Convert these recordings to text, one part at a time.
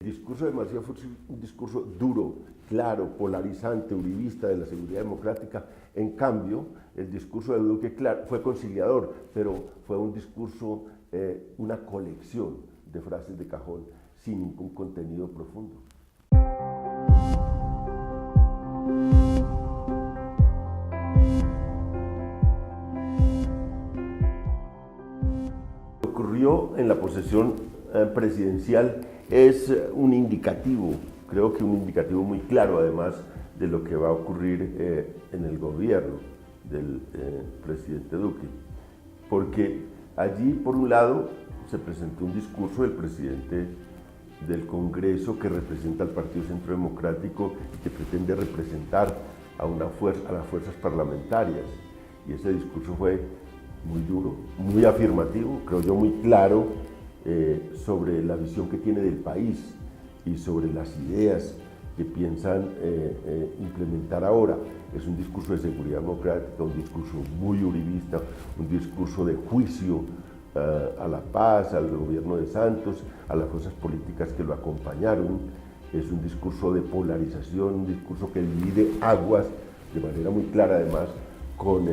El discurso de Maciá fue un discurso duro, claro, polarizante, uribista de la seguridad democrática. En cambio, el discurso de Duque, claro, fue conciliador, pero fue un discurso, una colección de frases de cajón sin ningún contenido profundo. Lo que ocurrió en la posesión presidencial es un indicativo, creo que un indicativo muy claro además de lo que va a ocurrir en el gobierno del presidente Duque, porque allí por un lado se presentó un discurso del presidente del Congreso que representa al Partido Centro Democrático y que pretende representar a las fuerzas parlamentarias, y ese discurso fue muy duro, muy afirmativo, creo yo muy claro, sobre la visión que tiene del país y sobre las ideas que piensan implementar ahora. Es un discurso de seguridad democrática, un discurso muy uribista, un discurso de juicio a la paz, al gobierno de Santos, a las fuerzas políticas que lo acompañaron. Es un discurso de polarización, un discurso que divide aguas de manera muy clara además con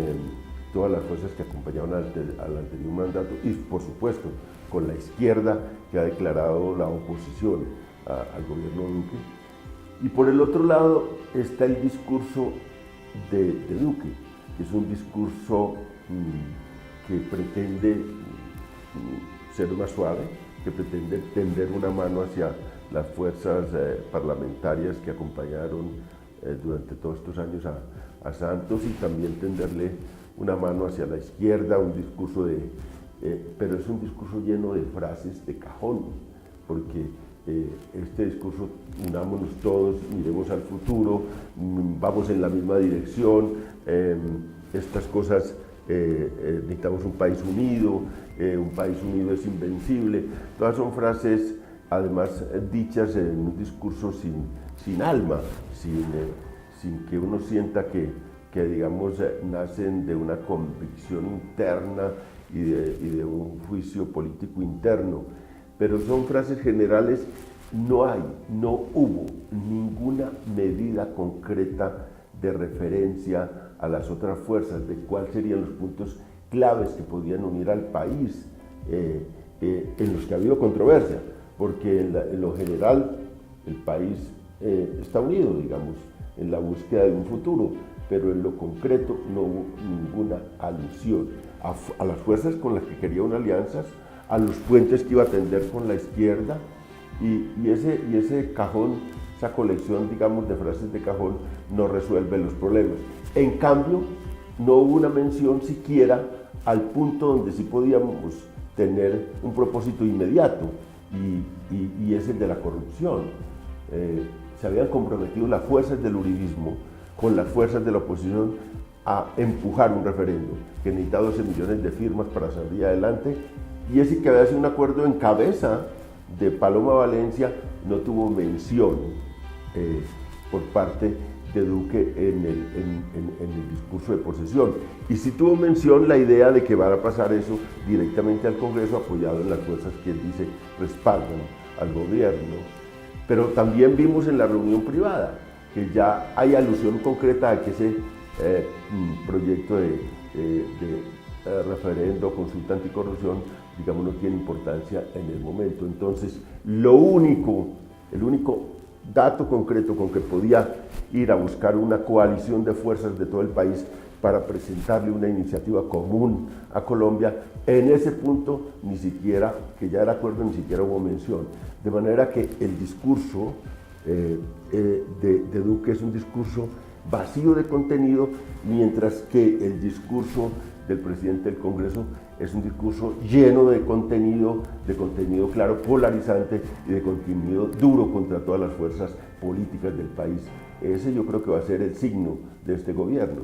todas las fuerzas que acompañaron al anterior mandato y por supuesto con la izquierda que ha declarado la oposición al gobierno Duque. Y por el otro lado está el discurso de Duque, que es un discurso que pretende ser más suave, que pretende tender una mano hacia las fuerzas parlamentarias que acompañaron durante todos estos años a Santos, y también tenderle una mano hacia la izquierda, un discurso pero es un discurso lleno de frases de cajón, porque este discurso, unámonos todos, miremos al futuro, vamos en la misma dirección, estas cosas, necesitamos un país unido es invencible, todas son frases además dichas en un discurso sin alma, sin que uno sienta que digamos nacen de una convicción interna y de un juicio político interno, pero son frases generales. No hubo ninguna medida concreta de referencia a las otras fuerzas, de cuáles serían los puntos claves que podían unir al país, en los que ha habido controversia, porque en lo general el país está unido, digamos, en la búsqueda de un futuro, pero en lo concreto no hubo ninguna alusión a las fuerzas con las que quería una alianza, a los puentes que iba a tender con la izquierda, y ese cajón, esa colección, digamos, de frases de cajón no resuelve los problemas. En cambio, no hubo una mención siquiera al punto donde sí podíamos tener un propósito inmediato, y es el de la corrupción. Se habían comprometido las fuerzas del uribismo con las fuerzas de la oposición a empujar un referéndum que necesitaba 12 millones de firmas para salir adelante, y ese que había sido un acuerdo en cabeza de Paloma Valencia no tuvo mención por parte de Duque en el discurso de posesión, y sí tuvo mención la idea de que va a pasar eso directamente al Congreso, apoyado en las fuerzas que él dice respaldan al gobierno. Pero también vimos en la reunión privada que ya hay alusión concreta a que ese proyecto de referendo, consulta anticorrupción, digamos, no tiene importancia en el momento. Entonces, el único dato concreto con que podía ir a buscar una coalición de fuerzas de todo el país para presentarle una iniciativa común a Colombia, en ese punto ni siquiera, que ya era acuerdo, ni siquiera hubo mención. De manera que el discurso de Duque es un discurso vacío de contenido, mientras que el discurso del presidente del Congreso es un discurso lleno de contenido claro, polarizante, y de contenido duro contra todas las fuerzas políticas del país. Ese yo creo que va a ser el signo de este gobierno.